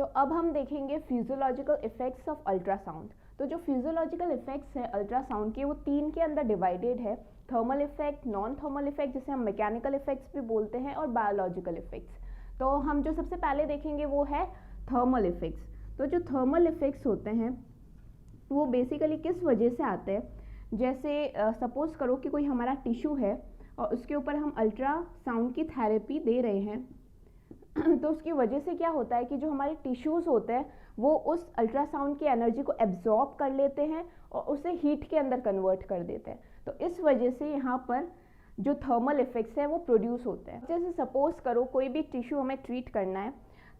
तो अब हम देखेंगे फिजियोलॉजिकल इफेक्ट्स ऑफ अल्ट्रासाउंड। तो जो फिजियोलॉजिकल इफेक्ट्स है अल्ट्रासाउंड के वो तीन के अंदर डिवाइडेड है, thermal effect, non thermal effect जिसे हम मैकेनिकल इफेक्ट्स भी बोलते हैं, और बायोलॉजिकल इफेक्ट्स। तो हम जो सबसे पहले देखेंगे वो है थर्मल इफेक्ट्स। तो जो थर्मल इफेक्ट्स होते हैं वो बेसिकली किस वजह से आते हैं, जैसे सपोज करो कि कोई हमारा टिश्यू है और उसके ऊपर हम अल्ट्रासाउंड की थेरेपी दे रहे हैं तो उसकी वजह से क्या होता है कि जो हमारे टिश्यूज़ होते हैं वो उस अल्ट्रासाउंड की एनर्जी को एब्जॉर्ब कर लेते हैं और उसे हीट के अंदर कन्वर्ट कर देते हैं। तो इस वजह से यहाँ पर जो थर्मल इफेक्ट्स है वो प्रोड्यूस होते हैं। जैसे सपोज करो कोई भी टिश्यू हमें ट्रीट करना है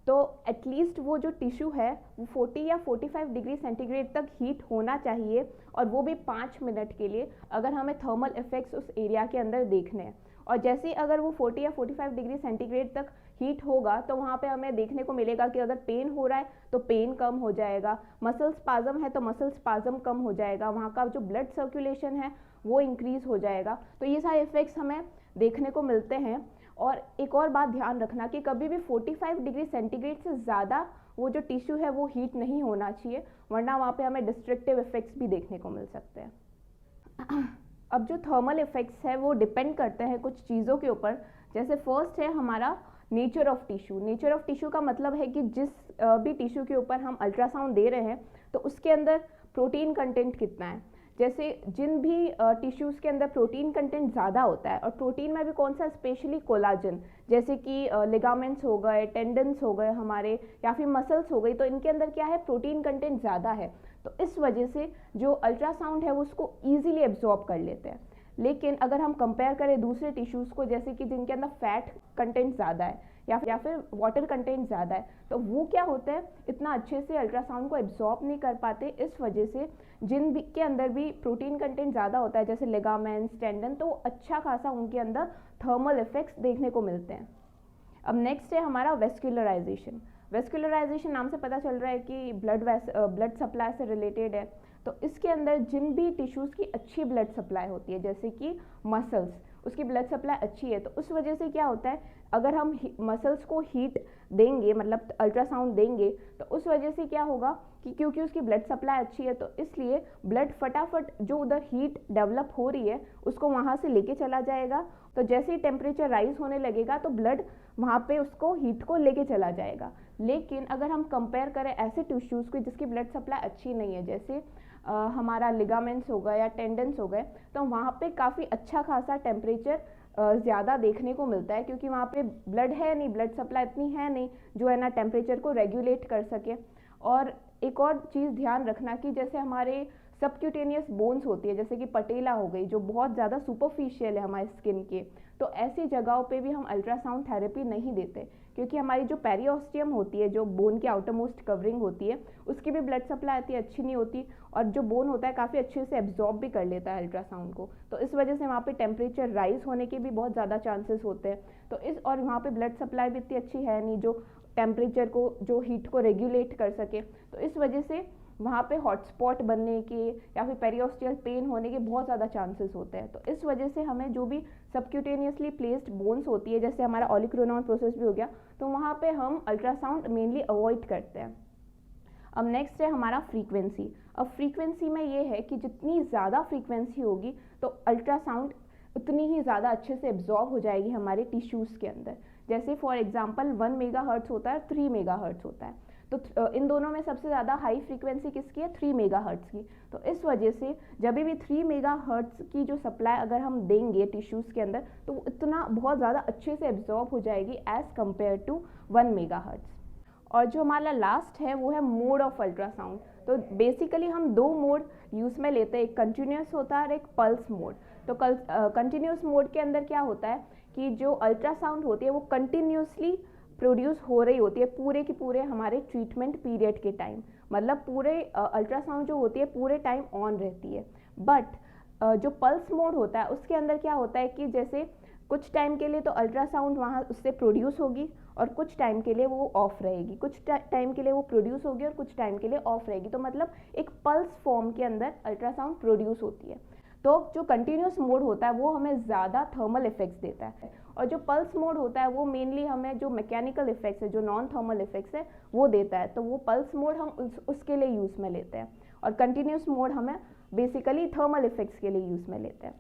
तो एटलीस्ट वो जो टिश्यू है वो 40 या 45 डिग्री सेंटीग्रेड तक हीट होना चाहिए, और वो भी 5 मिनट के लिए, अगर हमें थर्मल इफेक्ट्स उस एरिया के अंदर देखने हैं। और जैसे ही अगर वो 40 या 45 डिग्री सेंटीग्रेड तक हीट होगा तो वहाँ पे हमें देखने को मिलेगा कि अगर पेन हो रहा है तो पेन कम हो जाएगा, मसल स्पाज्म है तो मसल स्पाज्म कम हो जाएगा, वहाँ का जो ब्लड सर्कुलेशन है वो इंक्रीज हो जाएगा। तो ये सारे इफेक्ट्स हमें देखने को मिलते हैं। और एक और बात ध्यान रखना कि कभी भी 45 डिग्री सेंटीग्रेड से ज़्यादा वो जो टिश्यू है वो हीट नहीं होना चाहिए, वरना वहाँ पे हमें डिस्ट्रक्टिव इफेक्ट्स भी देखने को मिल सकते हैं। अब जो थर्मल इफेक्ट्स है वो डिपेंड करते हैं कुछ चीज़ों के ऊपर। जैसे फर्स्ट है हमारा nature of tissue. Nature of tissue का मतलब है कि जिस भी टिश्यू के ऊपर हम अल्ट्रासाउंड दे रहे हैं तो उसके अंदर प्रोटीन कंटेंट कितना है। जैसे जिन भी टिश्यूज़ के अंदर प्रोटीन कंटेंट ज़्यादा होता है, और प्रोटीन में भी कौन सा, स्पेशली कोलाजन, जैसे कि लिगामेंट्स हो गए, टेंडन्स हो गए हमारे, या फिर मसल्स हो गई, तो इनके अंदर क्या है, प्रोटीन कंटेंट ज़्यादा है। तो इस वजह से जो अल्ट्रासाउंड है वो उसको ईजिली एब्जॉर्ब कर लेते हैं। लेकिन अगर हम कंपेयर करें दूसरे टिश्यूज़ को, जैसे कि जिनके अंदर फैट कंटेंट ज़्यादा है या फिर वाटर कंटेंट ज़्यादा है, तो वो क्या होता है, इतना अच्छे से अल्ट्रासाउंड को एब्जॉर्ब नहीं कर पाते। इस वजह से जिन भी के अंदर भी प्रोटीन कंटेंट ज़्यादा होता है, जैसे लिगामेंट्स, टेंडन, तो अच्छा खासा उनके अंदर थर्मल इफेक्ट्स देखने को मिलते हैं। अब नेक्स्ट है हमारा वेस्कुलराइजेशन। वेस्कुलराइजेशन नाम से पता चल रहा है कि ब्लड सप्लाई से रिलेटेड है। तो इसके अंदर जिन भी टिश्यूज़ की अच्छी ब्लड सप्लाई होती है, जैसे कि मसल्स, उसकी ब्लड सप्लाई अच्छी है, तो उस वजह से क्या होता है, अगर हम मसल्स को हीट देंगे, मतलब अल्ट्रासाउंड देंगे, तो उस वजह से क्या होगा कि क्योंकि उसकी ब्लड सप्लाई अच्छी है तो इसलिए ब्लड फटाफट जो उधर हीट डेवलप हो रही है उसको वहाँ से लेके चला जाएगा। तो जैसे ही टेम्परेचर राइज होने लगेगा तो ब्लड वहाँ पे उसको हीट को लेके चला जाएगा। लेकिन अगर हम कंपेयर करें ऐसे टिश्यूज़ को जिसकी ब्लड सप्लाई अच्छी नहीं है, जैसे हमारा लिगामेंट्स हो गए या टेंडन्स हो गए, तो वहाँ पे काफ़ी अच्छा खासा टेम्परेचर ज़्यादा देखने को मिलता है, क्योंकि वहाँ पे ब्लड है नहीं, ब्लड सप्लाई इतनी है नहीं जो है ना टेम्परेचर को रेगुलेट कर सके। और एक और चीज़ ध्यान रखना कि जैसे हमारे सबक्यूटेनियस बोन्स होती है, जैसे कि पटेला हो गई, जो बहुत ज़्यादा सुपरफिशियल है हमारे स्किन के, तो ऐसी जगहों पे भी हम अल्ट्रासाउंड थेरेपी नहीं देते, क्योंकि हमारी जो पेरिओस्टियम होती है, जो बोन की आउटर मोस्ट कवरिंग होती है, उसकी भी ब्लड सप्लाई इतनी अच्छी नहीं होती, और जो बोन होता है काफ़ी अच्छे से एब्जॉर्ब भी कर लेता है अल्ट्रासाउंड को। तो इस वजह से वहाँ पे टेम्परेचर राइज होने के भी बहुत ज़्यादा चांसेस होते हैं। तो और वहाँ पे ब्लड सप्लाई भी इतनी अच्छी है नहीं जो टेम्परेचर को, जो हीट को रेगुलेट कर सके। तो इस वजह से वहाँ पे हॉटस्पॉट बनने के या फिर पेरिओस्टियल पेन होने के बहुत ज़्यादा चांसेस होते हैं। तो इस वजह से हमें जो भी सबक्यूटेनियसली प्लेस्ड बोन्स होती है, जैसे हमारा ऑलिक्रोनॉन प्रोसेस भी हो गया, तो वहाँ पे हम अल्ट्रासाउंड मेनली अवॉइड करते हैं। अब नेक्स्ट है हमारा फ्रीक्वेंसी। अब फ्रीक्वेंसी में ये है कि जितनी ज़्यादा फ्रीक्वेंसी होगी तो अल्ट्रासाउंड उतनी ही ज़्यादा अच्छे से एब्जॉर्ब हो जाएगी हमारे टिश्यूज़ के अंदर। जैसे फॉर एग्जांपल 1 मेगाहर्ट्ज़ होता है, 3 मेगाहर्ट्ज़ होता है, तो इन दोनों में सबसे ज़्यादा हाई फ्रीक्वेंसी किसकी है, 3 मेगाहर्ट्ज़ की। तो इस वजह से जब भी 3 मेगाहर्ट्ज़ की जो सप्लाई अगर हम देंगे टिश्यूज़ के अंदर, तो वो इतना बहुत ज़्यादा अच्छे से एब्जॉर्ब हो जाएगी एज़ कम्पेयर टू 1 मेगाहर्ट्ज़। और जो हमारा लास्ट है वो है मोड ऑफ अल्ट्रासाउंड। तो बेसिकली हम दो मोड यूज़ में लेते हैं, एक कंटिन्यूस होता है और एक पल्स मोड। तो कंटिन्यूस मोड के अंदर क्या होता है कि जो अल्ट्रासाउंड होती है वो कंटिन्यूसली प्रोड्यूस हो रही होती है पूरे की पूरे हमारे ट्रीटमेंट पीरियड के टाइम, मतलब पूरे अल्ट्रासाउंड जो होती है पूरे टाइम ऑन रहती है। बट जो पल्स मोड होता है उसके अंदर क्या होता है कि जैसे कुछ टाइम के लिए तो अल्ट्रासाउंड वहाँ उससे प्रोड्यूस होगी और कुछ टाइम के लिए वो ऑफ रहेगी, कुछ टाइम के लिए वो प्रोड्यूस होगी और कुछ टाइम के लिए ऑफ रहेगी। तो मतलब एक पल्स फॉर्म के अंदर अल्ट्रासाउंड प्रोड्यूस होती है। तो जो कंटिन्यूस मोड होता है वो हमें ज़्यादा थर्मल इफेक्ट्स देता है, और जो पल्स मोड होता है वो मेनली हमें जो मैकेनिकल इफेक्ट्स है, जो नॉन थर्मल इफेक्ट्स है वो देता है, तो वो पल्स मोड हम उसके लिए यूज़ में लेते हैं, और कंटिन्यूस मोड हमें बेसिकली थर्मल इफेक्ट्स के लिए यूज़ में लेते हैं।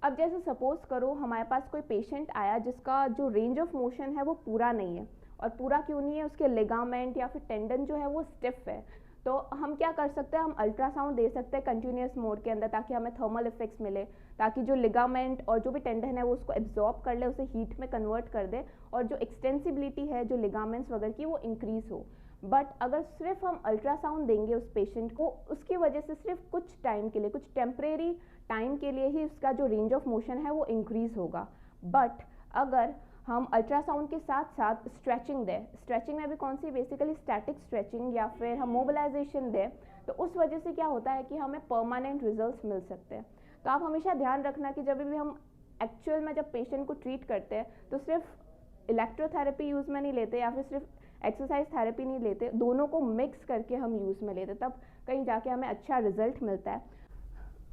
अब जैसे सपोज करो हमारे पास कोई पेशेंट आया जिसका जो रेंज ऑफ मोशन है वो पूरा नहीं है, और पूरा क्यों नहीं है, उसके लिगामेंट या फिर टेंडन जो है वो स्टिफ है, तो हम क्या कर सकते हैं, हम अल्ट्रासाउंड दे सकते हैं कंटिन्यूस मोड के अंदर, ताकि हमें थर्मल इफेक्ट्स मिले, ताकि जो लिगामेंट और जो भी टेंडन है वो उसको एब्जॉर्ब कर ले, उसे हीट में कन्वर्ट कर दे, और जो एक्सटेंसिबिलिटी है जो लिगामेंट्स वगैरह की वो इंक्रीज हो। बट अगर सिर्फ हम अल्ट्रासाउंड देंगे उस पेशेंट को, उसकी वजह से सिर्फ कुछ टाइम के लिए, कुछ टेम्परेरी टाइम के लिए ही उसका जो रेंज ऑफ मोशन है वो इंक्रीज होगा। बट अगर हम अल्ट्रासाउंड के साथ साथ स्ट्रेचिंग दें, स्ट्रेचिंग में भी कौन सी, बेसिकली स्टैटिक स्ट्रेचिंग या फिर हम मोबिलाइजेशन दें, तो उस वजह से क्या होता है कि हमें परमानेंट रिजल्ट्स मिल सकते हैं। तो आप हमेशा ध्यान रखना कि जब भी हम एक्चुअल में जब पेशेंट को ट्रीट करते हैं तो सिर्फ इलेक्ट्रोथेरेपी यूज़ में नहीं लेते या फिर सिर्फ एक्सरसाइज थेरेपी नहीं लेते, दोनों को मिक्स करके हम यूज़ में लेते, तब कहीं जाके हमें अच्छा रिजल्ट मिलता है।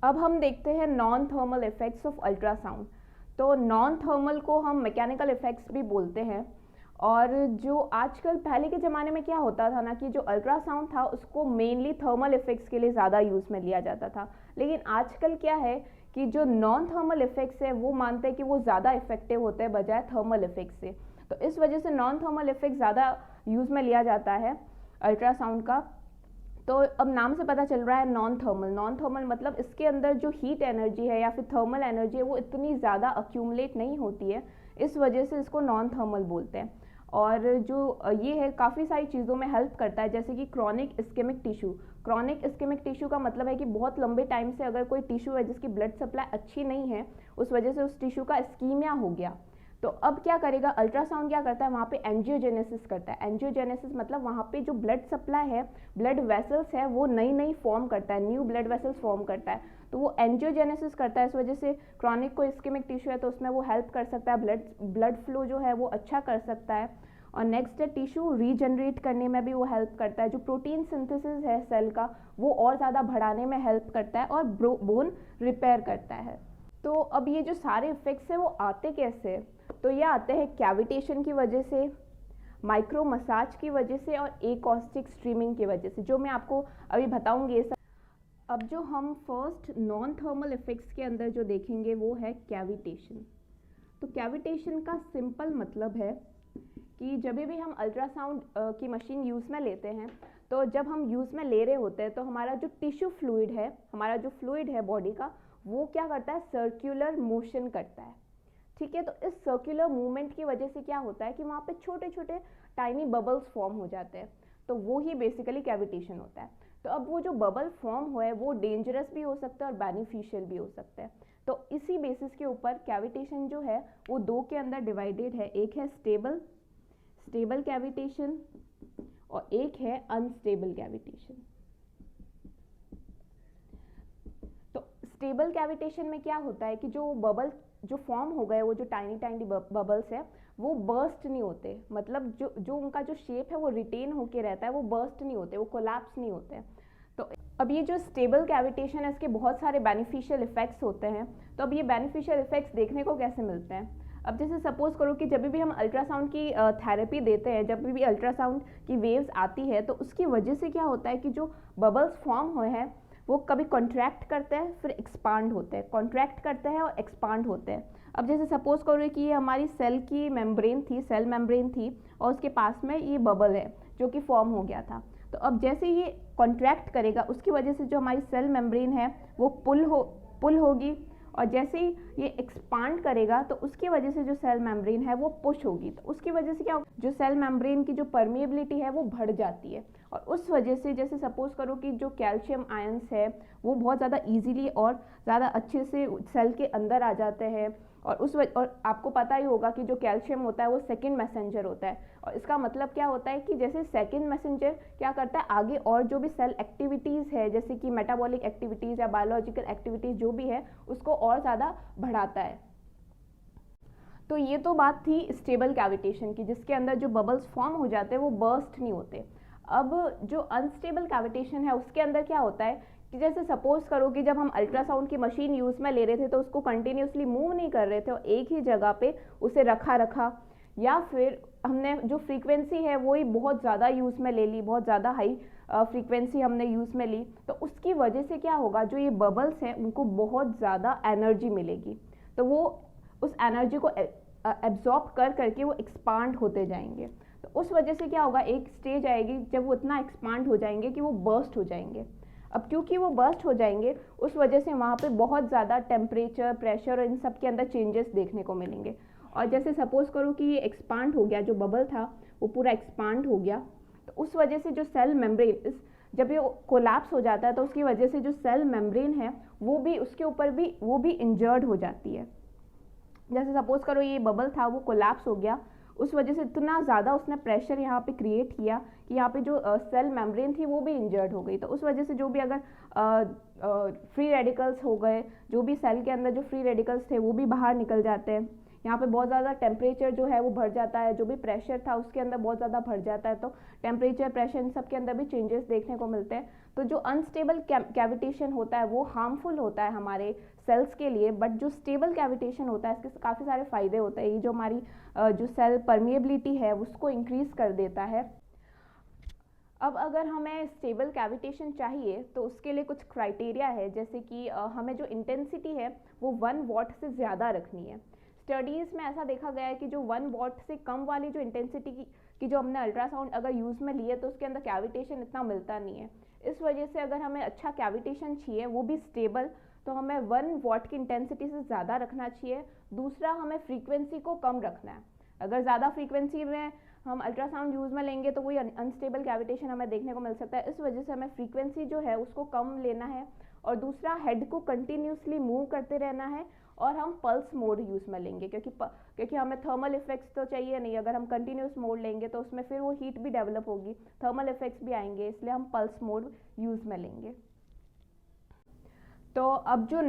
अब हम देखते हैं non thermal effects of ultrasound. तो नॉन थर्मल को हम मैकेनिकल इफेक्ट्स भी बोलते हैं, और जो आजकल, पहले के ज़माने में क्या होता था ना कि जो अल्ट्रासाउंड था उसको मेनली थर्मल इफेक्ट्स के लिए ज़्यादा यूज़ में लिया जाता था, लेकिन आजकल क्या है कि जो नॉन थर्मल इफेक्ट्स है वो मानते हैं कि वो ज़्यादा इफेक्टिव होते हैं बजाय थर्मल इफेक्ट्स से, तो इस वजह से नॉन थर्मल इफेक्ट ज़्यादा यूज़ में लिया जाता है अल्ट्रासाउंड का। तो अब नाम से पता चल रहा है नॉन थर्मल, नॉन थर्मल मतलब इसके अंदर जो हीट एनर्जी है या फिर थर्मल एनर्जी है वो इतनी ज़्यादा अक्यूमुलेट नहीं होती है, इस वजह से इसको नॉन थर्मल बोलते हैं। और जो ये है काफ़ी सारी चीज़ों में हेल्प करता है, जैसे कि chronic ischemic tissue. Chronic ischemic tissue का मतलब है कि बहुत लंबे टाइम से अगर कोई टिश्यू है जिसकी ब्लड सप्लाई अच्छी नहीं है, उस वजह से उस टिश्यू का इस्कीमिया हो गया, तो अब क्या करेगा, अल्ट्रासाउंड क्या करता है, वहाँ पे एंजियोजेनेसिस करता है। एंजियोजेनेसिस मतलब वहाँ पे जो ब्लड सप्लाई है, ब्लड वेसल्स है, वो नई नई फॉर्म करता है, न्यू ब्लड वेसल्स फॉर्म करता है, तो वो एंजियोजेनेसिस करता है। इस वजह से क्रॉनिक को इस्केमिक टिश्यू है तो उसमें वो हेल्प कर सकता है, ब्लड फ्लो जो है वो अच्छा कर सकता है। और नेक्स्ट है टिश्यू रीजनरेट करने में भी वो हेल्प करता है, जो प्रोटीन सिंथेसिस है सेल का वो और ज़्यादा बढ़ाने में हेल्प करता है, और बोन रिपेयर करता है। तो अब ये जो सारे इफेक्ट्स हैं वो आते कैसे, तो ये आते हैं कैविटेशन की वजह से, माइक्रो मसाज की वजह से, और एकॉस्टिक स्ट्रीमिंग की वजह से, जो मैं आपको अभी बताऊंगी ये सब। अब जो हम फर्स्ट नॉन थर्मल इफेक्ट्स के अंदर जो देखेंगे वो है कैविटेशन। तो कैविटेशन का सिंपल मतलब है कि जब भी हम अल्ट्रासाउंड की मशीन यूज़ में लेते हैं, तो जब हम यूज़ में ले रहे होते हैं तो हमारा जो टिश्यू फ्लूइड है, हमारा जो फ्लूइड है बॉडी का, वो क्या करता है, सर्कुलर मोशन करता है, ठीक है। तो इस सर्कुलर मूवमेंट की वजह से क्या होता है कि वहाँ पे छोटे छोटे टाइनी बबल्स फॉर्म हो जाते हैं, तो वो ही बेसिकली कैविटेशन होता है। तो अब वो जो बबल फॉर्म हुआ है वो डेंजरस भी हो सकता है और बेनिफिशियल भी हो सकता है। तो इसी बेसिस के ऊपर कैविटेशन जो है वो दो के अंदर डिवाइडेड है, एक है स्टेबल कैविटेशन और एक है अनस्टेबल कैविटेशन। तो स्टेबल कैविटेशन में क्या होता है कि जो बबल जो फॉर्म हो गए, वो जो टाइनी टाइनी बबल्स है वो बर्स्ट नहीं होते, मतलब जो उनका जो शेप है वो रिटेन होके रहता है, वो बर्स्ट नहीं होते, वो कोलैप्स नहीं होते। तो अब ये जो स्टेबल कैविटेशन है इसके बहुत सारे बेनिफिशियल इफेक्ट्स होते हैं। तो अब ये बेनिफिशियल इफेक्ट्स देखने को कैसे मिलते हैं, अब जैसे सपोज करो कि जब भी हम अल्ट्रासाउंड की थेरेपी देते हैं, जब भी अल्ट्रासाउंड की वेव्स आती है तो उसकी वजह से क्या होता है कि जो बबल्स फॉर्म हुए हैं वो कभी कॉन्ट्रैक्ट करते हैं फिर एक्सपांड होते हैं, कॉन्ट्रैक्ट करते हैं और एक्सपांड होते हैं। अब जैसे सपोज करो कि ये हमारी सेल की मेम्ब्रेन थी, सेल मेम्ब्रेन थी, और उसके पास में ये बबल है जो कि फॉर्म हो गया था। तो अब जैसे ये कॉन्ट्रैक्ट करेगा उसकी वजह से जो हमारी सेल मेम्ब्रेन है वो पुल होगी, और जैसे ही ये एक्सपांड करेगा तो उसकी वजह से जो सेल मेम्ब्रेन है वो पुश होगी, तो उसकी वजह से क्या होगा, जो सेल मेम्ब्रेन की जो परमिएबिलिटी है वो बढ़ जाती है, और उस वजह से जैसे सपोज करो कि जो कैल्शियम आयंस है वो बहुत ज़्यादा इजीली और ज़्यादा अच्छे से सेल के अंदर आ जाते हैं, और आपको पता ही होगा कि जो कैल्शियम होता है वो सेकंड मैसेंजर होता है, और इसका मतलब क्या होता है कि जैसे सेकंड मैसेंजर क्या करता है, आगे और जो भी सेल एक्टिविटीज़ है जैसे कि मेटाबॉलिक एक्टिविटीज़ या बायोलॉजिकल एक्टिविटीज़ जो भी है उसको और ज़्यादा बढ़ाता है। तो ये तो बात थी स्टेबल कैविटेशन की, जिसके अंदर जो बबल्स फॉर्म हो जाते हैं वो बर्स्ट नहीं होते। अब जो अनस्टेबल कैविटेशन है उसके अंदर क्या होता है कि जैसे सपोज करो कि जब हम अल्ट्रासाउंड की मशीन यूज़ में ले रहे थे तो उसको कंटिन्यूसली मूव नहीं कर रहे थे और एक ही जगह पे उसे रखा, या फिर हमने जो फ्रीक्वेंसी है वो ही बहुत ज़्यादा यूज़ में ले ली, बहुत ज़्यादा हाई फ्रीक्वेंसी हमने यूज़ में ली, तो उसकी वजह से क्या होगा, जो ये बबल्स हैं उनको बहुत ज़्यादा एनर्जी मिलेगी, तो वो उस एनर्जी को एब्जॉर्ब कर करके वो एक्सपांड होते जाएंगे। तो उस वजह से क्या होगा, एक स्टेज आएगी जब वो इतना एक्सपांड हो जाएंगे कि वो बर्स्ट हो जाएंगे। अब क्योंकि वो बर्स्ट हो जाएंगे, उस वजह से वहाँ पे बहुत ज़्यादा टेम्परेचर, प्रेशर और इन सब के अंदर चेंजेस देखने को मिलेंगे। और जैसे सपोज करो कि ये एक्सपांड हो गया, जो बबल था वो पूरा एक्सपांड हो गया, तो उस वजह से जो सेल मेम्ब्रेन, जब ये कोलैप्स हो जाता है तो उसकी वजह से जो सेल मेम्ब्रेन है वो भी, उसके ऊपर भी वो भी इंजर्ड हो जाती है। जैसे सपोज करो ये बबल था वो कोलैप्स हो गया, उस वजह से इतना ज़्यादा उसने प्रेशर यहाँ पे क्रिएट किया कि यहाँ पे जो सेल मेम्ब्रेन थी वो भी इंजर्ड हो गई। तो उस वजह से जो भी अगर फ्री रेडिकल्स हो गए, जो भी सेल के अंदर जो फ्री रेडिकल्स थे वो भी बाहर निकल जाते हैं। यहाँ पे बहुत ज़्यादा टेम्परेचर जो है वो बढ़ जाता है, जो भी प्रेशर था उसके अंदर बहुत ज़्यादा बढ़ जाता है, तो टेम्परेचर, प्रेशर इन सब के अंदर भी चेंजेस देखने को मिलते हैं। तो जो अनस्टेबल कैविटेशन होता है वो हार्मफुल होता है हमारे सेल्स के लिए, बट जो स्टेबल कैविटेशन होता है इसके काफ़ी सारे फ़ायदे होते हैं। ये जो हमारी जो सेल परमिएबिलिटी है उसको इंक्रीज़ कर देता है। अब अगर हमें स्टेबल कैविटेशन चाहिए तो उसके लिए कुछ क्राइटेरिया है, जैसे कि हमें जो इंटेंसिटी है वो 1 वॉट से ज़्यादा रखनी है। स्टडीज़ में ऐसा देखा गया है कि जो 1 वॉट से कम वाली जो इंटेंसिटी की जो हमने अल्ट्रासाउंड अगर यूज़ में लिए तो उसके अंदर कैविटेशन इतना मिलता नहीं है। इस वजह से अगर हमें अच्छा कैविटेशन चाहिए वो भी स्टेबल, तो हमें 1 वॉट की इंटेंसिटी से ज़्यादा रखना चाहिए। दूसरा, हमें फ्रीक्वेंसी को कम रखना है। अगर ज़्यादा फ्रीक्वेंसी में हम अल्ट्रासाउंड यूज़ में लेंगे तो कोई अनस्टेबल कैविटेशन हमें देखने को मिल सकता है। इस वजह से हमें फ्रीक्वेंसी जो है उसको कम लेना है। और दूसरा, हेड को कंटिन्यूसली मूव करते रहना है और हम पल्स मोड यूज़ में लेंगे, क्योंकि हमें थर्मल इफेक्ट्स तो चाहिए नहीं। अगर हम कंटिन्यूस मोड लेंगे तो उसमें फिर वो हीट भी डेवलप होगी, थर्मल इफेक्ट्स भी आएंगे, इसलिए हम पल्स मोड यूज़ में लेंगे। तो अब जो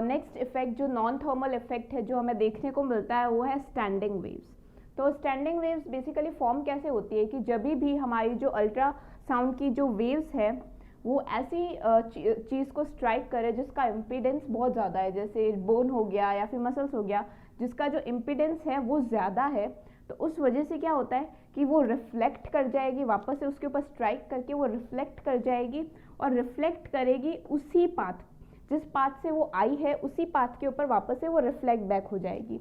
नेक्स्ट इफेक्ट, जो नॉन थर्मल इफेक्ट है जो हमें देखने को मिलता है वो है स्टैंडिंग वेव्स। तो स्टैंडिंग वेव्स बेसिकली फॉर्म कैसे होती है कि जब भी हमारी जो अल्ट्रासाउंड की जो वेव्स है वो ऐसी चीज़ को स्ट्राइक करे जिसका इम्पीडेंस बहुत ज़्यादा है, जैसे बोन हो गया या फिर मसल्स हो गया, जिसका जो इम्पीडेंस है वो ज़्यादा है, तो उस वजह से क्या होता है कि वो रिफ्लेक्ट कर जाएगी, वापस से उसके ऊपर स्ट्राइक करके वो रिफ्लेक्ट कर जाएगी और रिफ्लेक्ट करेगी उसी पाथ, जिस पाथ से वो आई है उसी पाथ के ऊपर वापस से वो रिफ्लेक्ट बैक हो जाएगी।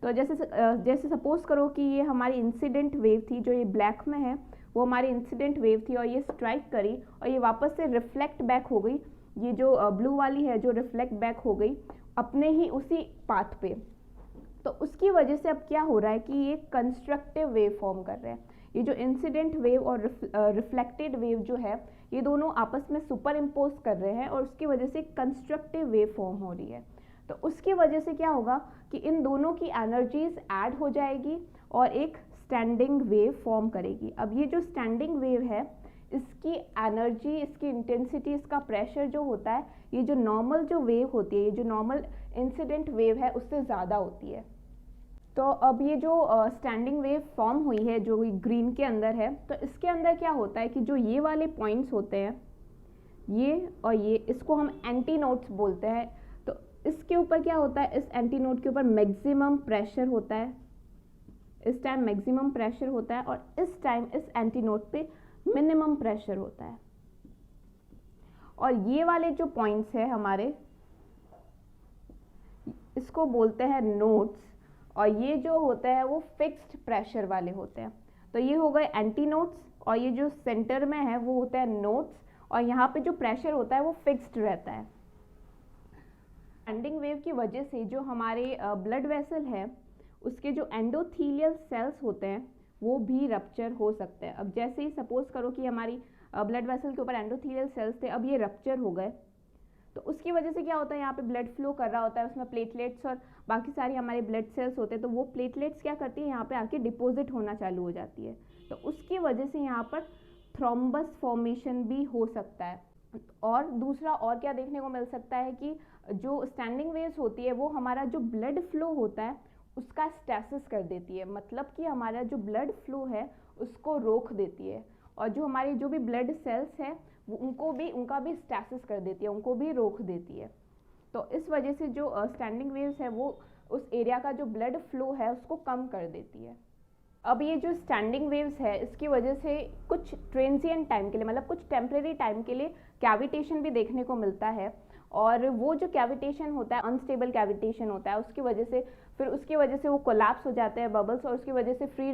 तो जैसे सपोज करो कि ये हमारी इंसिडेंट वेव थी, जो ये ब्लैक में है वो हमारी इंसिडेंट वेव थी और ये स्ट्राइक करी और ये वापस से रिफ्लेक्ट बैक हो गई। ये जो ब्लू वाली है जो रिफ्लेक्ट बैक हो गई अपने ही उसी पाथ पे, तो उसकी वजह से अब क्या हो रहा है कि ये कंस्ट्रक्टिव वेव फॉर्म कर रहे हैं। ये जो इंसिडेंट वेव और रिफ्लेक्टेड वेव जो है ये दोनों आपस में सुपर इम्पोज कर रहे हैं और उसकी वजह से कंस्ट्रक्टिव वेव फॉर्म हो रही है। तो उसकी वजह से क्या होगा कि इन दोनों की एनर्जीज ऐड हो जाएगी और एक स्टैंडिंग वेव फॉर्म करेगी। अब ये जो स्टैंडिंग वेव है इसकी एनर्जी, इसकी इंटेंसिटी, इसका प्रेशर जो होता है ये जो नॉर्मल जो वेव होती है, ये जो नॉर्मल इंसिडेंट वेव है उससे ज़्यादा होती है। तो अब ये जो स्टैंडिंग वेव फॉर्म हुई है जो ग्रीन के अंदर है, तो इसके अंदर क्या होता है कि जो ये वाले पॉइंट्स होते हैं ये और ये, इसको हम एंटी नोड्स बोलते हैं। तो इसके ऊपर क्या होता है, इस एंटी नोड के ऊपर मैक्सिमम प्रेशर होता है, इस टाइम मैक्सिमम प्रेशर होता है और इस टाइम इस एंटी नोड पे मिनिमम प्रेशर होता है। और ये वाले जो पॉइंट्स है हमारे, इसको बोलते हैं नोड्स, और ये जो होते हैं वो फिक्स्ड प्रेशर वाले होते हैं। तो ये हो गए एंटी नोड्स और ये जो सेंटर में है वो होता है नोड्स, और यहाँ पे जो प्रेशर होता है वो फिक्स्ड रहता है। स्टैंडिंग वेव की वजह से जो हमारे ब्लड वेसल है उसके जो एंडोथीलियल सेल्स होते हैं वो भी रप्चर हो सकते हैं। अब जैसे ही सपोज करो कि हमारी ब्लड वेसल के ऊपर एंडोथीलियल सेल्स थे, अब ये रप्चर हो गए, तो उसकी वजह से क्या होता है, यहाँ पे ब्लड फ्लो कर रहा होता है, उसमें प्लेटलेट्स और बाकी सारी हमारे ब्लड सेल्स होते हैं, तो वो प्लेटलेट्स क्या करती है यहाँ पे आके डिपॉजिट होना चालू हो जाती है। तो उसकी वजह से यहाँ पर थ्रोम्बस फॉर्मेशन भी हो सकता है। और दूसरा और क्या देखने को मिल सकता है कि जो स्टैंडिंग वेव्स होती है वो हमारा जो ब्लड फ्लो होता है उसका स्टैसिस कर देती है, मतलब कि हमारा जो ब्लड फ्लो है उसको रोक देती है, और जो हमारी जो भी ब्लड सेल्स है उनका भी स्टैसिस कर देती है, उनको भी रोक देती है। तो इस वजह से जो स्टैंडिंग वेव्स है वो उस एरिया का जो ब्लड फ्लो है उसको कम कर देती है। अब ये जो स्टैंडिंग वेव्स है इसकी वजह से कुछ ट्रांजिएंट टाइम के लिए, मतलब कुछ टेम्परेरी टाइम के लिए कैविटेशन भी देखने को मिलता है, और वो जो कैविटेशन होता है अनस्टेबल कैविटेशन होता है, उसकी वजह से वो कोलैप्स हो जाते हैं बबल्स, और उसकी वजह से फ्री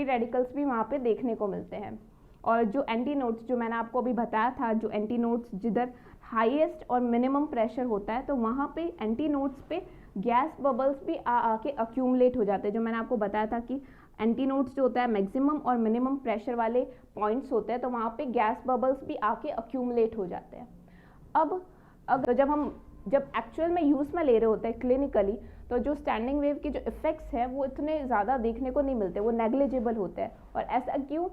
रेडिकल्स भी वहाँ पे देखने को मिलते हैं। और जो एंटी नोड्स, जो मैंने आपको अभी बताया था, जो एंटी नोड्स जिधर हाईएस्ट और मिनिमम प्रेशर होता है तो वहाँ पे एंटी नोड्स पे गैस बबल्स भी आके अक्यूमुलेट हो जाते हैं। जो मैंने आपको बताया था कि एंटी नोड्स जो होता है मैक्सिमम और मिनिमम प्रेशर वाले पॉइंट्स होते हैं, तो वहाँ पे गैस बबल्स भी आके अक्यूमुलेट हो जाते हैं। अब अगर जब एक्चुअल में यूज़ में ले रहे होते हैं क्लिनिकली, तो जो स्टैंडिंग वेव के जो इफ़ेक्ट्स हैं वो इतने ज़्यादा देखने को नहीं मिलते, वो नेग्लिजिबल होते हैं। और ऐसा क्यों,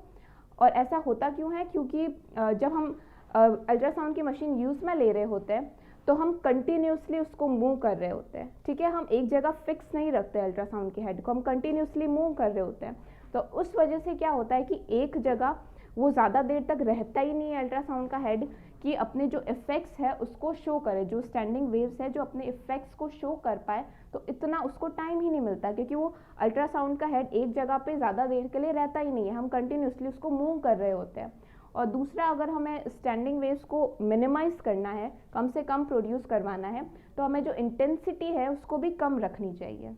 और ऐसा होता क्यों है? क्योंकि जब हम अल्ट्रासाउंड की मशीन यूज़ में ले रहे होते हैं तो हम कंटिन्यूसली उसको मूव कर रहे होते हैं, ठीक है। हम एक जगह फिक्स नहीं रखते अल्ट्रासाउंड के हेड को, हम कंटिन्यूसली मूव कर रहे होते हैं। तो उस वजह से क्या होता है कि एक जगह वो ज़्यादा देर तक रहता ही नहीं है अल्ट्रासाउंड का हेड कि अपने जो इफ़ेक्ट्स है उसको शो करे, जो स्टैंडिंग वेव्स है जो अपने इफ़ेक्ट्स को शो कर पाए, तो इतना उसको टाइम ही नहीं मिलता, क्योंकि वो अल्ट्रासाउंड का हेड एक जगह पे ज़्यादा देर के लिए रहता ही नहीं है, हम कंटिन्यूसली उसको मूव कर रहे होते हैं। और दूसरा, अगर हमें स्टैंडिंग वेव्स को मिनिमाइज़ करना है, कम से कम प्रोड्यूस करवाना है, तो हमें जो इंटेंसिटी है उसको भी कम रखनी चाहिए।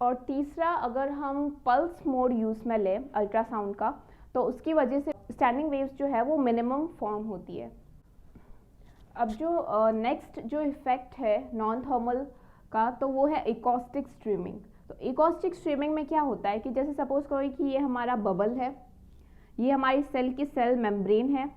और तीसरा, अगर हम पल्स मोड यूज़ में लें अल्ट्रासाउंड का, तो उसकी वजह से स्टैंडिंग वेव्स जो है वो मिनिमम फॉर्म होती है। अब जो नेक्स्ट जो इफ़ेक्ट है नॉन थर्मल का, तो वो है एकॉस्टिक स्ट्रीमिंग। तो एकॉस्टिक स्ट्रीमिंग में क्या होता है कि जैसे सपोज करो कि ये हमारा बबल है, ये हमारी सेल की सेल मेम्ब्रेन है,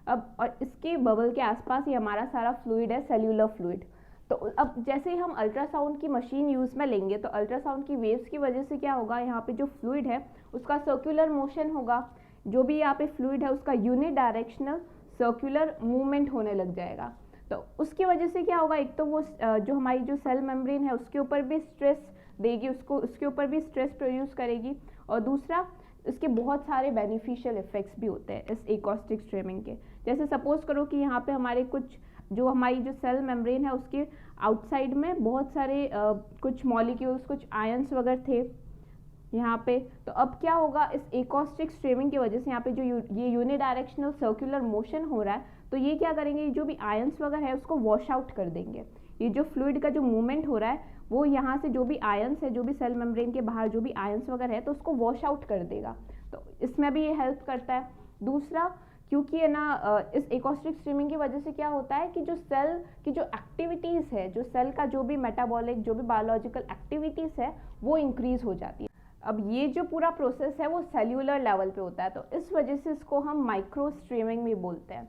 अब और इसके बबल के आसपास ये हमारा सारा फ्लूइड है, सेल्यूलर फ्लूइड। तो अब जैसे ही हम अल्ट्रासाउंड की मशीन यूज़ में लेंगे तो अल्ट्रासाउंड की वेव्स की वजह से क्या होगा, यहाँ पे जो फ्लूइड है उसका सर्कुलर मोशन होगा, जो भी यहाँ पे फ्लूइड है उसका यूनिडायरेक्शनल सर्कुलर मूवमेंट होने लग जाएगा। तो उसकी वजह से क्या होगा, एक तो वो जो हमारी जो सेल मेम्ब्रेन है उसके ऊपर भी स्ट्रेस देगी, उसके ऊपर भी स्ट्रेस प्रोड्यूस करेगी, और दूसरा इसके बहुत सारे बेनिफिशियल इफेक्ट्स भी होते हैं इस एकॉस्टिक स्ट्रीमिंग के। जैसे सपोज करो कि यहाँ पे हमारे कुछ जो हमारी जो सेल मेम्ब्रेन है उसके आउटसाइड में बहुत सारे कुछ मॉलिक्यूल्स, कुछ आयंस वगैरह थे यहाँ पे। तो अब क्या होगा, इस एकॉस्टिक स्ट्रीमिंग की वजह से यहाँ पे जो ये यूनिडायरेक्शनल सर्कुलर मोशन हो रहा है, तो ये क्या करेंगे, जो भी आयंस वगैरह है उसको वॉश आउट कर देंगे। ये जो फ्लूइड का जो मूवमेंट हो रहा है वो यहाँ से जो भी आयंस है, जो भी सेल मेम्ब्रेन के बाहर जो भी आयंस वगैरह है, तो उसको वॉश आउट कर देगा। तो इसमें भी ये हेल्प करता है। दूसरा, क्योंकि है ना इस एकॉस्टिक स्ट्रीमिंग की वजह से क्या होता है कि जो सेल की जो एक्टिविटीज़ है, जो सेल का जो भी मेटाबॉलिक, जो भी बायोलॉजिकल एक्टिविटीज़ है वो इंक्रीज हो जाती है। अब ये जो पूरा प्रोसेस है वो सेल्यूलर लेवल पे होता है, तो इस वजह से इसको हम माइक्रो स्ट्रीमिंग भी बोलते हैं।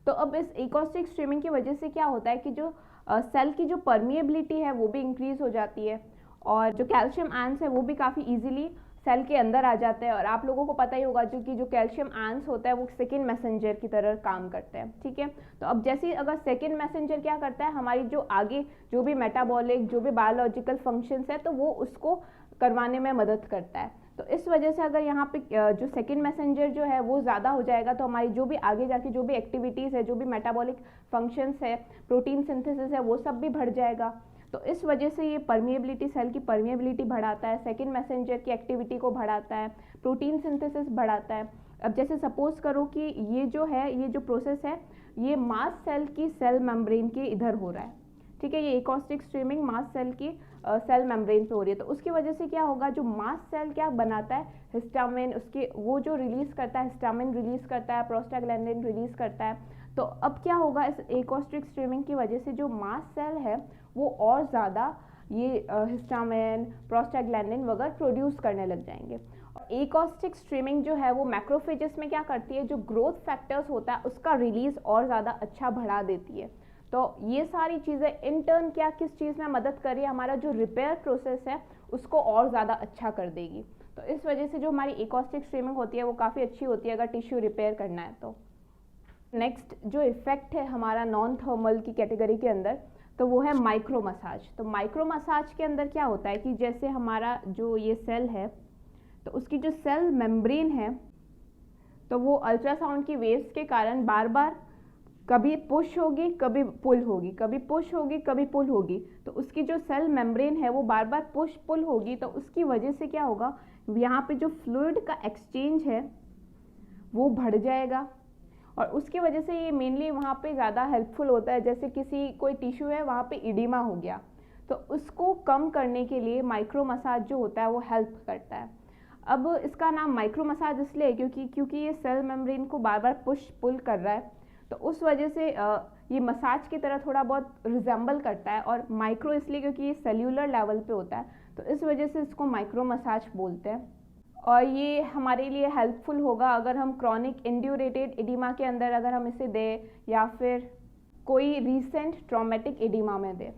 तो अब इस एकॉस्टिक स्ट्रीमिंग की वजह से क्या होता है कि जो सेल की जो परमिएबिलिटी है वो भी इंक्रीज हो जाती है, और जो कैल्शियम आयंस है वो भी काफ़ी इजीली सेल के अंदर आ जाते हैं। और आप लोगों को पता ही होगा जो कि जो कैल्शियम आयंस होता है वो सेकेंड मैसेंजर की तरह काम करते हैं, ठीक है। तो अब जैसे अगर सेकेंड मैसेंजर क्या करता है, हमारी जो आगे जो भी मेटाबॉलिक, जो भी बायोलॉजिकल फंक्शंस है, तो वो उसको करवाने में मदद करता है। तो इस वजह से अगर यहाँ पे जो सेकेंड मैसेंजर जो है वो ज़्यादा हो जाएगा, तो हमारी जो भी आगे जाके जो भी एक्टिविटीज़ है, जो भी मेटाबॉलिक फंक्शंस है, प्रोटीन सिंथेसिस है, वो सब भी बढ़ जाएगा। तो इस वजह से ये परमिएबिलिटी, सेल की परमिएबिलिटी बढ़ाता है, सेकेंड मैसेंजर की एक्टिविटी को बढ़ाता है, प्रोटीन सिंथेसिस बढ़ाता है। अब जैसे सपोज करो कि ये जो है, ये जो प्रोसेस है ये मास्ट सेल की सेल मेम्ब्रेन के इधर हो रहा है, ठीक है। ये एकॉस्टिक स्ट्रीमिंग मास्ट सेल की सेल मेम्ब्रेन पे हो रही है। तो उसकी वजह से क्या होगा, जो मास्ट सेल क्या बनाता है, हिस्टामिन, उसके वो जो रिलीज़ करता है, हिस्टामिन रिलीज़ करता है, प्रोस्टाग्लैंडिन रिलीज़ करता है। तो अब क्या होगा, इस एकॉस्टिक स्ट्रीमिंग की वजह से जो मास्ट सेल है वो और ज़्यादा ये हिस्टामिन, प्रोस्टाग्लैंडिन वगैरह प्रोड्यूस करने लग जाएंगे। एकॉस्टिक स्ट्रीमिंग जो है वो मैक्रोफेजेस में क्या करती है, जो ग्रोथ फैक्टर्स होता है उसका रिलीज़ और ज़्यादा अच्छा बढ़ा देती है। तो ये सारी चीज़ें इन टर्न क्या किस चीज़ में मदद कर रही है, हमारा जो रिपेयर प्रोसेस है उसको और ज़्यादा अच्छा कर देगी। तो इस वजह से जो हमारी एकॉस्टिक स्ट्रीमिंग होती है वो काफ़ी अच्छी होती है अगर टिश्यू रिपेयर करना है तो। नेक्स्ट जो इफ़ेक्ट है हमारा नॉन थर्मल की कैटेगरी के अंदर, तो वो है माइक्रो मसाज। तो माइक्रो मसाज के अंदर क्या होता है कि जैसे हमारा जो ये सेल है, तो उसकी जो सेल मेम्ब्रेन है तो वो अल्ट्रासाउंड की वेव्स के कारण बार बार कभी पुश होगी कभी पुल होगी, कभी पुश होगी कभी पुल होगी, तो उसकी जो सेल मेम्ब्रेन है वो बार बार पुश पुल होगी, तो उसकी वजह से क्या होगा, यहाँ पे जो फ्लूइड का एक्सचेंज है वो बढ़ जाएगा और उसकी वजह से ये मेनली वहाँ पे ज़्यादा हेल्पफुल होता है। जैसे किसी कोई टिश्यू है वहाँ पे इडिमा हो गया, तो उसको कम करने के लिए माइक्रो मसाज जो होता है वो हेल्प करता है। अब इसका नाम माइक्रो मसाज इसलिए क्योंकि ये सेल मेम्ब्रेन को बार बार पुश पुल कर रहा है, तो उस वजह से ये मसाज की तरह थोड़ा बहुत रिजेंबल करता है। और माइक्रो इसलिए क्योंकि ये सेल्यूलर लेवल पे होता है, तो इस वजह से इसको माइक्रो मसाज बोलते हैं। और ये हमारे लिए हेल्पफुल होगा अगर हम क्रॉनिक इंड्यूरेटेड एडिमा के अंदर अगर हम इसे दें या फिर कोई रीसेंट ट्रॉमेटिक एडिमा में दें।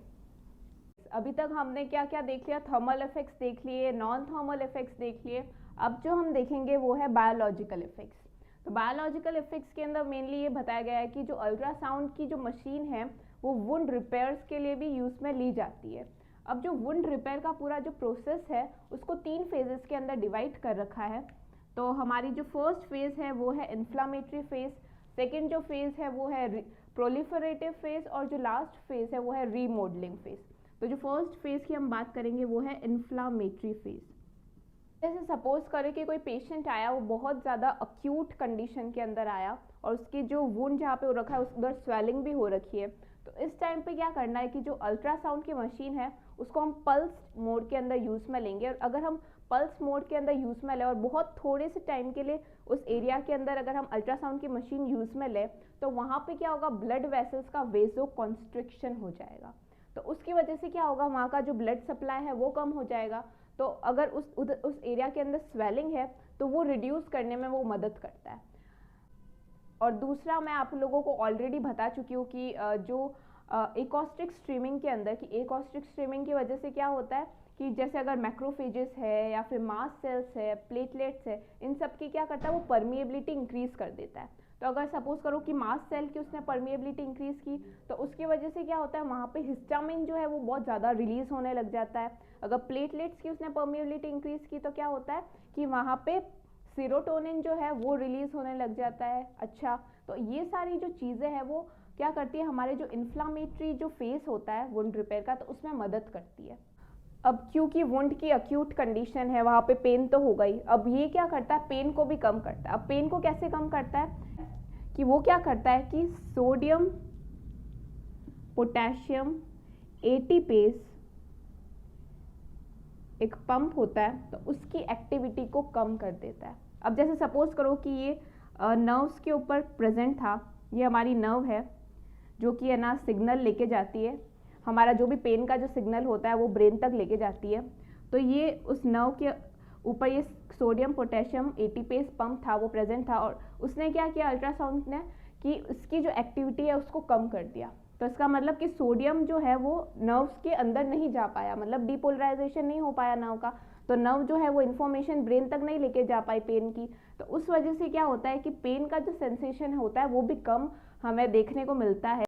अभी तक हमने क्या क्या देख लिया, थर्मल इफेक्ट्स देख लिए, नॉन थर्मल इफेक्ट्स देख लिए। अब जो हम देखेंगे वो है बायोलॉजिकल इफेक्ट्स। तो बायोलॉजिकल इफेक्ट्स के अंदर मेनली ये बताया गया है कि जो अल्ट्रासाउंड की जो मशीन है वो वुंड रिपेयर्स के लिए भी यूज़ में ली जाती है। अब जो वुंड रिपेयर का पूरा जो प्रोसेस है उसको 3 फेजेस के अंदर डिवाइड कर रखा है। तो हमारी जो फर्स्ट फेज़ है वो है इन्फ्लामेटरी फेज़, सेकेंड जो फेज़ है वो है प्रोलिफरेटिव फेज़ और जो लास्ट फेज़ है वो है रीमॉडलिंग फेज़। तो जो फर्स्ट फेज़ की हम बात करेंगे वो है इन्फ्लामेटरी फेज़। जैसे सपोज करें कि कोई पेशेंट आया, वो बहुत ज़्यादा अक्यूट कंडीशन के अंदर आया और उसकी जो वुंड जहाँ पे हो रखा है उधर स्वेलिंग भी हो रखी है, तो इस टाइम पे क्या करना है कि जो अल्ट्रासाउंड की मशीन है उसको हम पल्स मोड के अंदर यूज़ में लेंगे। और अगर हम पल्स मोड के अंदर यूज़ में लें और बहुत थोड़े से टाइम के लिए उस एरिया के अंदर अगर हम अल्ट्रासाउंड की मशीन यूज़ में लें, तो वहाँ पे क्या होगा, ब्लड वेसल्स का वेजो कॉन्स्ट्रिक्शन हो जाएगा। तो उसकी वजह से क्या होगा, वहाँ का जो ब्लड सप्लाई है वो कम हो जाएगा। तो अगर उस एरिया के अंदर स्वेलिंग है तो वो रिड्यूस करने में वो मदद करता है। और दूसरा मैं आप लोगों को ऑलरेडी बता चुकी हूँ कि जो एकॉस्टिक स्ट्रीमिंग के अंदर कि एकॉस्टिक स्ट्रीमिंग की वजह से क्या होता है कि जैसे अगर मैक्रोफेजेस है या फिर मास्ट सेल्स है, प्लेटलेट्स है, इन सब की क्या करता है वो परमिएबिलिटी इंक्रीज कर देता है। तो अगर सपोज करो कि मास्ट सेल की उसने परमिएबिलिटी इंक्रीज की, तो उसकी वजह से क्या होता है वहाँ पे हिस्टामिन जो है वो बहुत ज़्यादा रिलीज होने लग जाता है। अगर प्लेटलेट्स की उसने परमिएबिलिटी इंक्रीज की तो क्या होता है कि वहाँ पे सीरोटोनिन जो है वो रिलीज होने लग जाता है। अच्छा, तो ये सारी जो चीज़ें हैं वो क्या करती है, हमारे जो इन्फ्लामेटरी जो फेस होता है वुंड रिपेयर का, तो उसमें मदद करती है। अब क्योंकि वुंड की अक्यूट कंडीशन है, वहाँ पे पेन तो हो गई, अब ये क्या करता है, पेन को भी कम करता है। अब पेन को कैसे कम करता है कि वो क्या करता है कि सोडियम पोटेशियम एटीपेस एक पंप होता है, तो उसकी एक्टिविटी को कम कर देता है। अब जैसे सपोज करो कि ये नर्व्स के ऊपर प्रेजेंट था, ये हमारी नर्व है जो कि है ना सिग्नल लेके जाती है, हमारा जो भी पेन का जो सिग्नल होता है वो ब्रेन तक लेके जाती है। तो ये उस नर्व के ऊपर ये सोडियम पोटेशियम एटीपेस पंप था वो प्रेजेंट था, और उसने क्या किया अल्ट्रासाउंड ने कि उसकी जो एक्टिविटी है उसको कम कर दिया। तो इसका मतलब कि सोडियम जो है वो नर्व्स के अंदर नहीं जा पाया, मतलब डिपोलराइजेशन नहीं हो पाया नर्व का, तो नर्व जो है वो इन्फॉर्मेशन ब्रेन तक नहीं लेके जा पाई पेन की। तो उस वजह से क्या होता है कि पेन का जो सेंसेशन होता है वो भी कम हमें देखने को मिलता है।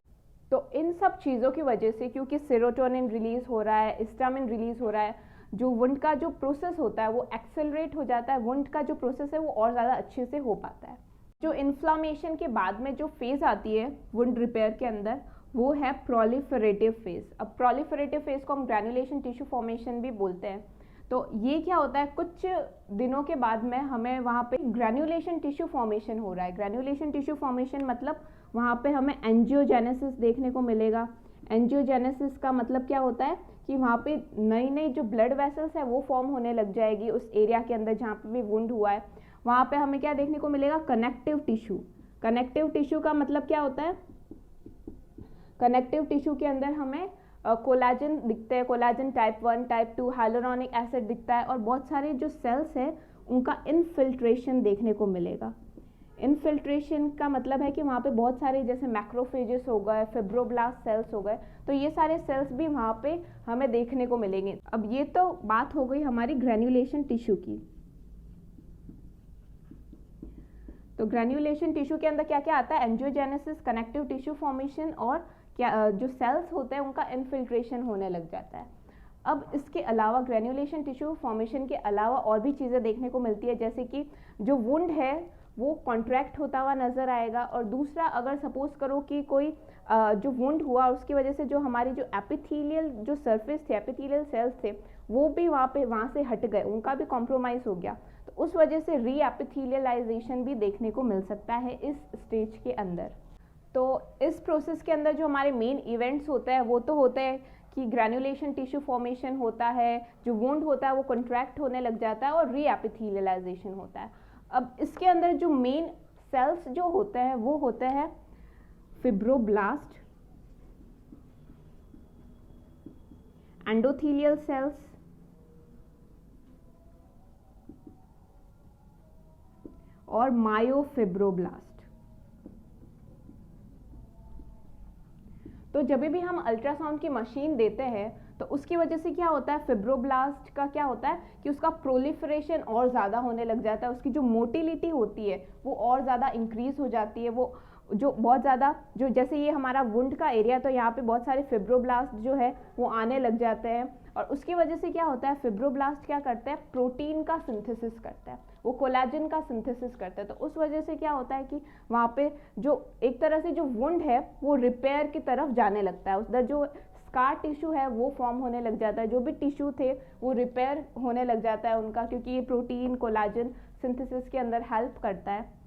तो इन सब चीज़ों की वजह से, क्योंकि सेरोटोनिन रिलीज हो रहा है, हिस्टामिन रिलीज हो रहा है, जो वुंड का जो प्रोसेस होता है वो एक्सेलरेट हो जाता है, वुंड का जो प्रोसेस है वो और ज़्यादा अच्छे से हो पाता है। जो इन्फ्लामेशन के बाद में जो फेज़ आती है वुंड रिपेयर के अंदर वो है प्रोलिफरेटिव फेज़। अब प्रोलिफरेटिव फेज़ को हम ग्रैनुलेशन टिश्यू फॉर्मेशन भी बोलते हैं। तो ये क्या होता है, कुछ दिनों के बाद में हमें वहाँ पे ग्रैनुलेशन टिश्यू फॉर्मेशन हो रहा है। ग्रैनुलेशन टिश्यू फॉर्मेशन मतलब वहाँ पे हमें एंजियोजेनेसिस देखने को मिलेगा। एंजियोजेनेसिस का मतलब क्या होता है कि वहाँ पे नई नई जो ब्लड वेसल्स है वो फॉर्म होने लग जाएगी उस एरिया के अंदर जहाँ पे भी वुंड हुआ है। वहाँ पे हमें क्या देखने को मिलेगा, कनेक्टिव टिश्यू। कनेक्टिव टिश्यू का मतलब क्या होता है, कनेक्टिव टिश्यू के अंदर हमें कोलाजन दिखते हैं, collagen type 1 type 2, hyaluronic acid दिखता है, और बहुत सारे जो सेल्स हैं उनका इनफिल्ट्रेशन देखने को मिलेगा। इनफिल्ट्रेशन का मतलब है कि वहाँ पे बहुत सारे जैसे मैक्रोफेजेस हो गए, फिब्रोब्लास्ट सेल्स हो गए, तो ये सारे सेल्स भी वहाँ पे हमें देखने को मिलेंगे। अब ये तो बात हो गई हमारी ग्रैन्युलेशन टिश्यू की। तो ग्रैन्युलेशन टिश्यू के अंदर क्या क्या आता है, एंजियोजेनेसिस, कनेक्टिव टिश्यू फॉर्मेशन, और क्या जो सेल्स होते हैं उनका इनफिल्ट्रेशन होने लग जाता है। अब इसके अलावा ग्रैन्युलेशन टिश्यू फॉर्मेशन के अलावा और भी चीज़ें देखने को मिलती है, जैसे कि जो वुंड है वो कॉन्ट्रैक्ट होता हुआ नज़र आएगा। और दूसरा, अगर सपोज करो कि कोई जो वुंड हुआ उसकी वजह से जो हमारी जो एपिथेलियल जो सरफेस थे, एपिथेलियल सेल्स थे, वो भी वहाँ से हट गए, उनका भी कॉम्प्रोमाइज़ हो गया, तो उस वजह से री एपिथेलियलाइजेशन भी देखने को मिल सकता है इस स्टेज के अंदर। तो इस प्रोसेस के अंदर जो हमारे मेन इवेंट्स होते हैं वो तो होते हैं कि ग्रैनुलेशन टिश्यू फॉर्मेशन होता है, जो वुंड होता है वो कॉन्ट्रैक्ट होने लग जाता है और री एपिथेलियलाइजेशन होता है। अब इसके अंदर जो मेन सेल्स जो होते हैं वो होते हैं फिब्रोब्लास्ट, एंडोथेलियल सेल्स और मायोफिब्रोब्लास्ट। तो जब भी हम अल्ट्रासाउंड की मशीन देते हैं तो उसकी वजह से क्या होता है, फिब्रोब्लास्ट का क्या होता है कि उसका प्रोलिफरेशन और ज़्यादा होने लग जाता है, उसकी जो मोटिलिटी होती है वो और ज़्यादा इंक्रीज हो जाती है, वो जो बहुत ज़्यादा जो जैसे ये हमारा वुंड का एरिया, तो यहाँ पे बहुत सारे फिब्रोब्लास्ट जो है वो आने लग जाते हैं। और उसकी वजह से क्या होता है, फिब्रोब्लास्ट क्या करते हैं, प्रोटीन का सिंथेसिस करता है, वो कोलाजन का सिंथेसिस करता है। तो उस वजह से क्या होता है कि वहाँ पे जो एक तरह से जो वुंड है वो रिपेयर की तरफ जाने लगता है, उधर जो स्कार टिश्यू है वो फॉर्म होने लग जाता है, जो भी टिश्यू थे वो रिपेयर होने लग जाता है उनका, क्योंकि ये प्रोटीन कोलाजन सिंथेसिस के अंदर हेल्प करता है।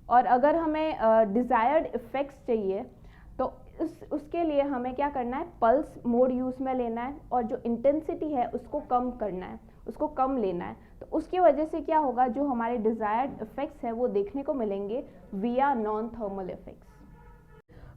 और अगर हमें डिज़ायर्ड इफ़ेक्ट्स चाहिए तो उसके लिए हमें क्या करना है, पल्स मोड यूज़ में लेना है और जो इंटेंसिटी है उसको कम करना है, उसको कम लेना है। तो उसकी वजह से क्या होगा, जो हमारे डिज़ायर्ड इफ़ेक्ट्स है वो देखने को मिलेंगे विया नॉन थर्मल इफ़ेक्ट्स।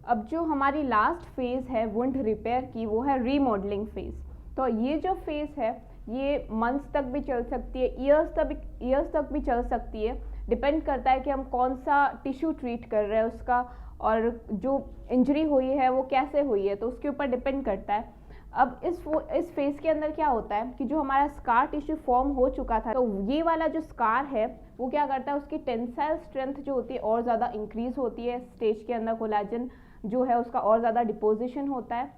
अब जो हमारी लास्ट फेज़ है वुंड रिपेयर की वो है रीमॉडलिंग फेज़। तो ये जो फेज़ है ये मंथ्स तक भी चल सकती है, ईयर्स तक भी चल सकती है, डिपेंड करता है कि हम कौन सा टिश्यू ट्रीट कर रहे हैं उसका, और जो इंजरी हुई है वो कैसे हुई है, तो उसके ऊपर डिपेंड करता है। अब इस फेज़ के अंदर क्या होता है कि जो हमारा स्कार टिश्यू फॉर्म हो चुका था, तो ये वाला जो स्कार है वो क्या करता है, उसकी टेंसाइल स्ट्रेंथ जो होती है और ज़्यादा इंक्रीज होती है स्टेज के अंदर, कोलाजन जो है उसका और ज़्यादा डिपोजिशन होता है।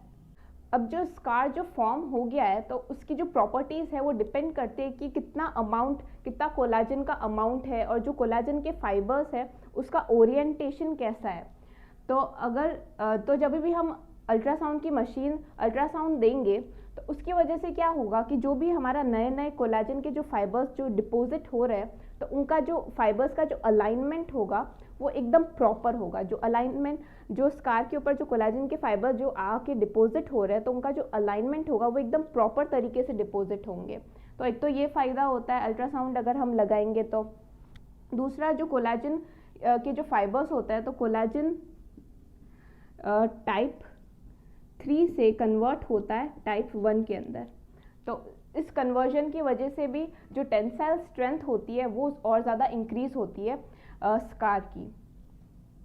अब जो स्कार जो फॉर्म हो गया है तो उसकी जो प्रॉपर्टीज़ है वो डिपेंड करते हैं कि कितना कोलाजन का अमाउंट है, और जो कोलाजन के फाइबर्स है उसका ओरिएंटेशन कैसा है। तो जब भी हम अल्ट्रासाउंड की मशीन अल्ट्रासाउंड देंगे तो उसकी वजह से क्या होगा कि जो भी हमारा नए कोलाजन के जो फाइबर्स जो डिपॉजिट हो रहे हैं, तो उनका जो फाइबर्स का जो अलाइनमेंट होगा वो एकदम प्रॉपर होगा। जो अलाइनमेंट जो स्कार के ऊपर जो कोलाजन के फाइबर जो आके डिपॉजिट हो रहे हैं, तो उनका जो अलाइनमेंट होगा वो एकदम प्रॉपर तरीके से डिपॉजिट होंगे। तो एक तो ये फ़ायदा होता है अल्ट्रासाउंड अगर हम लगाएंगे तो। दूसरा, जो कोलाजन के जो फाइबर्स होता है, तो कोलाजन टाइप 3 से कन्वर्ट होता है टाइप 1 के अंदर। तो इस कन्वर्जन की वजह से भी जो टेंसाइल स्ट्रेंथ होती है वो और ज़्यादा इंक्रीज होती है स्कार की।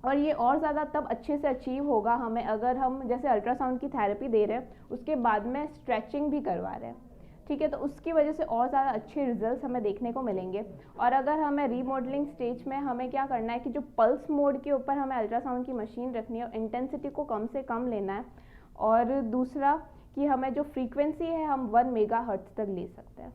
और ये और ज़्यादा तब अच्छे से अचीव होगा हमें अगर हम जैसे अल्ट्रासाउंड की थेरेपी दे रहे हैं उसके बाद में स्ट्रेचिंग भी करवा रहे हैं, ठीक है, तो उसकी वजह से और ज़्यादा अच्छे रिजल्ट्स हमें देखने को मिलेंगे। और अगर हमें रीमॉडलिंग स्टेज में हमें क्या करना है कि जो पल्स मोड के ऊपर हमें अल्ट्रासाउंड की मशीन रखनी है और इंटेंसिटी को कम से कम लेना है, और दूसरा कि हमें जो फ्रीक्वेंसी है हम 1 मेगाहर्ट्ज़ तक ले सकते हैं।